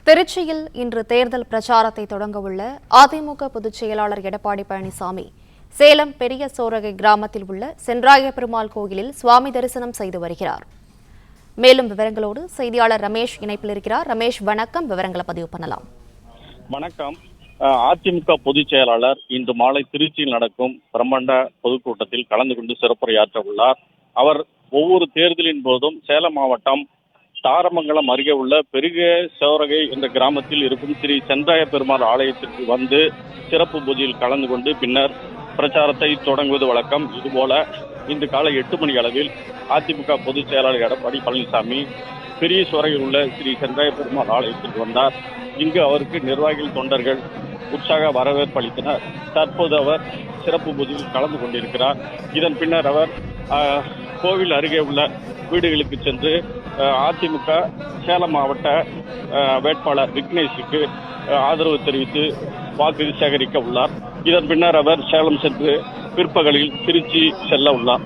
திருச்சியில் இன்று தேர்தல் பிரச்சாரத்தை தொடங்கவுள்ள அதிமுக பொதுச் செயலாளர் எடப்பாடி பழனிசாமி சேலம் பெரிய சோரகை கிராமத்தில் உள்ள சென்றாய பெருமாள் கோயிலில் சுவாமி தரிசனம் செய்து வருகிறார். மேலும் விவரங்களோடு செய்தியாளர் ரமேஷ் இணைப்பில் இருக்கிறார். ரமேஷ், வணக்கம். விவரங்களை பதிவு பண்ணலாம். வணக்கம். அதிமுக பொதுச் செயலாளர் இன்று மாலை திருச்சியில் நடக்கும் பிரம்மாண்ட பொதுக்கூட்டத்தில் கலந்து கொண்டு சிறப்புரையாற்ற உள்ளார். அவர் ஒவ்வொரு தேர்தலின் போதும் சேலம் மாவட்டம் தாரமங்கலம் அருகே உள்ள பெரிய சோரகை என்ற கிராமத்தில் இருக்கும் ஸ்ரீ சென்றாய பெருமாள் ஆலயத்திற்கு வந்து சிறப்பு பூஜையில் கலந்து கொண்டு பின்னர் பிரச்சாரத்தை தொடங்குவது வழக்கம். இதுபோல இன்று காலை 8 மணி அளவில் அதிமுக பொதுச் செயலாளர் எடப்பாடி பழனிசாமி பெரிய சோரகையில் உள்ள ஸ்ரீ சென்றாய பெருமாள் ஆலயத்திற்கு வந்தார். இங்கு அவருக்கு நிர்வாகிகள், தொண்டர்கள் உற்சாக வரவேற்பு அளித்தனர். தற்போது அவர் சிறப்பு பூஜையில் கலந்து கொண்டிருக்கிறார். இதன் பின்னர் அவர் கோவில் அருகே உள்ள வீடுகளுக்கு சென்று அதிமுக சேலம் மாவட்ட வேட்பாளர் விக்னேஷுக்கு ஆதரவு தெரிவித்து வாக்கு சேகரிக்க உள்ளார். இதன் பின்னர் அவர் சேலம் சென்று பிற்பகலில் திருச்சி செல்ல உள்ளார்.